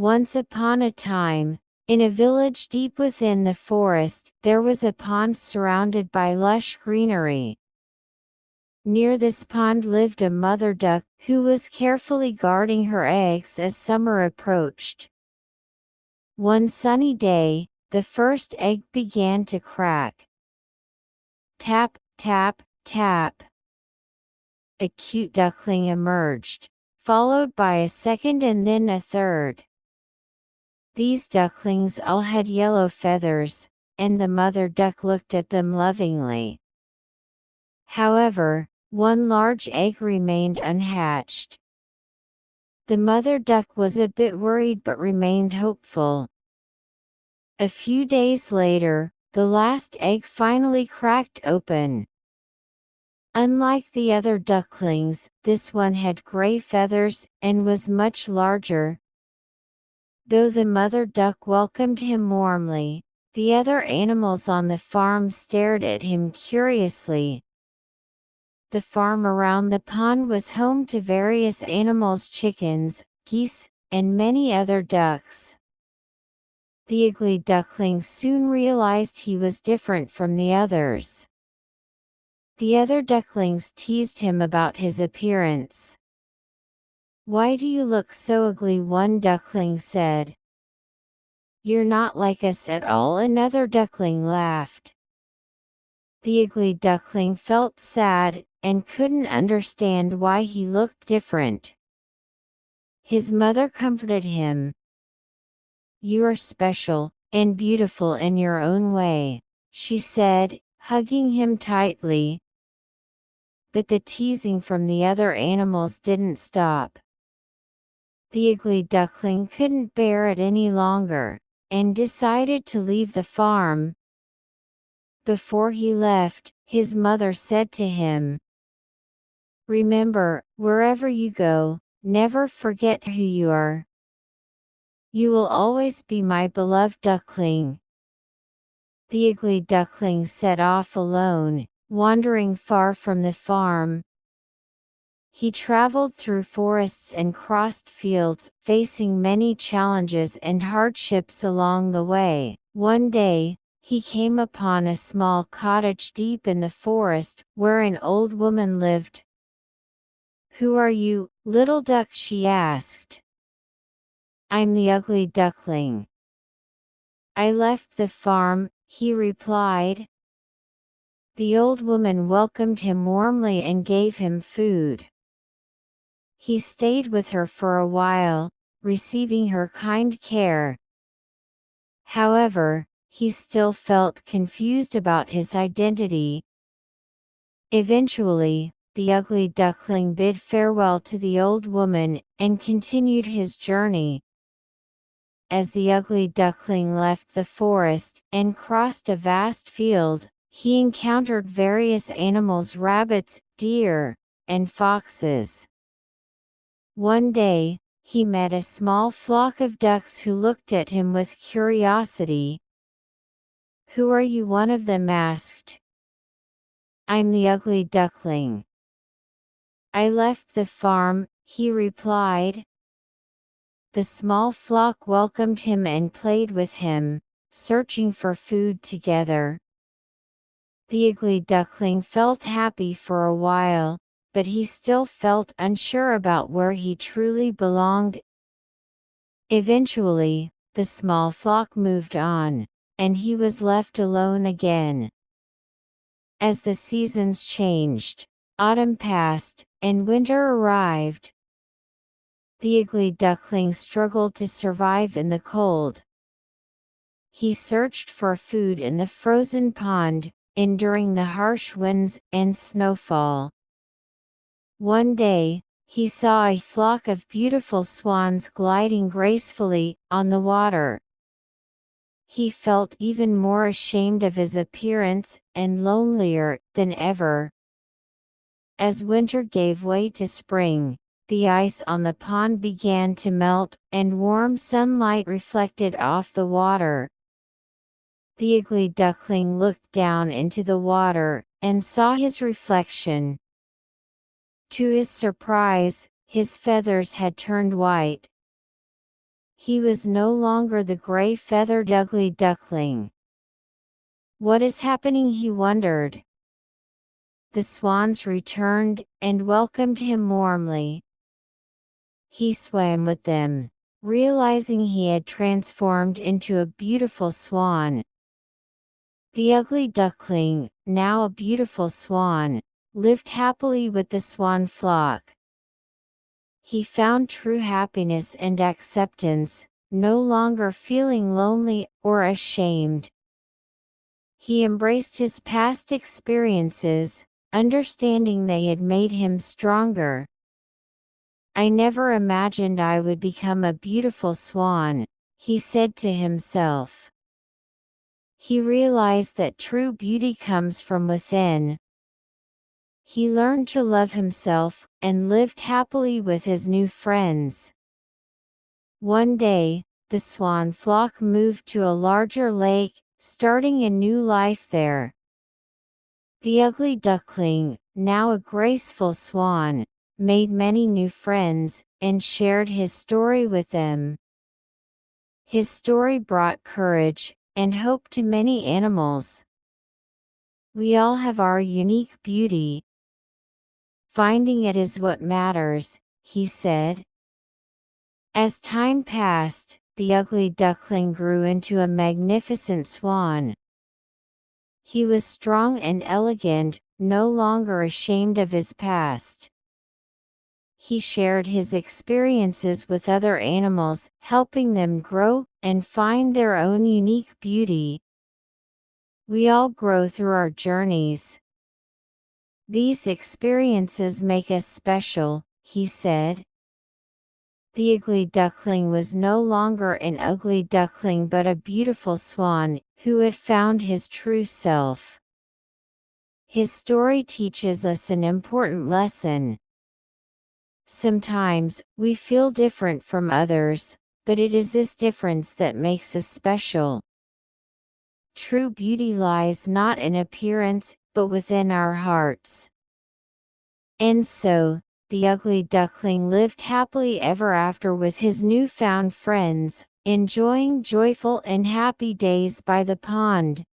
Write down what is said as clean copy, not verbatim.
Once upon a time, in a village deep within the forest, there was a pond surrounded by lush greenery. Near this pond lived a mother duck who was carefully guarding her eggs as summer approached. One sunny day, the first egg began to crack. Tap, tap, tap. A cute duckling emerged, followed by a second and then a third. These ducklings all had yellow feathers, and the mother duck looked at them lovingly. However, one large egg remained unhatched. The mother duck was a bit worried but remained hopeful. A few days later, the last egg finally cracked open. Unlike the other ducklings, this one had gray feathers and was much larger. Though the mother duck welcomed him warmly, the other animals on the farm stared at him curiously. The farm around the pond was home to various animals: chickens, geese, and many other ducks. The ugly duckling soon realized he was different from the others. The other ducklings teased him about his appearance. "Why do you look so ugly?" one duckling said. "You're not like us at all," another duckling laughed. The ugly duckling felt sad and couldn't understand why he looked different. His mother comforted him. "You are special and beautiful in your own way," she said, hugging him tightly. But the teasing from the other animals didn't stop. The ugly duckling couldn't bear it any longer, and decided to leave the farm. Before he left, his mother said to him, "Remember, wherever you go, never forget who you are. You will always be my beloved duckling." The ugly duckling set off alone, wandering far from the farm. He traveled through forests and crossed fields, facing many challenges and hardships along the way. One day, he came upon a small cottage deep in the forest, where an old woman lived. "Who are you, little duck?" she asked. "I'm the ugly duckling." "I left the farm," he replied. The old woman welcomed him warmly and gave him food. He stayed with her for a while, receiving her kind care. However, he still felt confused about his identity. Eventually, the ugly duckling bid farewell to the old woman and continued his journey. As the ugly duckling left the forest and crossed a vast field, he encountered various animals: rabbits, deer, and foxes. One day, he met a small flock of ducks who looked at him with curiosity. "Who are you?" one of them asked. "I'm the ugly duckling." "I left the farm," he replied. The small flock welcomed him and played with him, searching for food together. The ugly duckling felt happy for a while, but he still felt unsure about where he truly belonged. Eventually, the small flock moved on, and he was left alone again. As the seasons changed, autumn passed, and winter arrived. The ugly duckling struggled to survive in the cold. He searched for food in the frozen pond, enduring the harsh winds and snowfall. One day, he saw a flock of beautiful swans gliding gracefully on the water. He felt even more ashamed of his appearance and lonelier than ever. As winter gave way to spring, the ice on the pond began to melt, and warm sunlight reflected off the water. The ugly duckling looked down into the water and saw his reflection. To his surprise, his feathers had turned white. He was no longer the gray-feathered ugly duckling. What is happening, he wondered. The swans returned and welcomed him warmly. He swam with them, realizing he had transformed into a beautiful swan. The ugly duckling, now a beautiful swan, lived happily with the swan flock. He found true happiness and acceptance, no longer feeling lonely or ashamed. He embraced his past experiences, understanding they had made him stronger. I never imagined I would become a beautiful swan, he said to himself. He realized that true beauty comes from within. He learned to love himself and lived happily with his new friends. One day, the swan flock moved to a larger lake, starting a new life there. The ugly duckling, now a graceful swan, made many new friends and shared his story with them. His story brought courage and hope to many animals. We all have our unique beauty. Finding it is what matters, he said. As time passed, the ugly duckling grew into a magnificent swan. He was strong and elegant, no longer ashamed of his past. He shared his experiences with other animals, helping them grow and find their own unique beauty. We all grow through our journeys. These experiences make us special, he said. The ugly duckling was no longer an ugly duckling but a beautiful swan, who had found his true self. His story teaches us an important lesson. Sometimes, we feel different from others, but it is this difference that makes us special. True beauty lies not in appearance, but within our hearts. And so, the ugly duckling lived happily ever after with his newfound friends, enjoying joyful and happy days by the pond.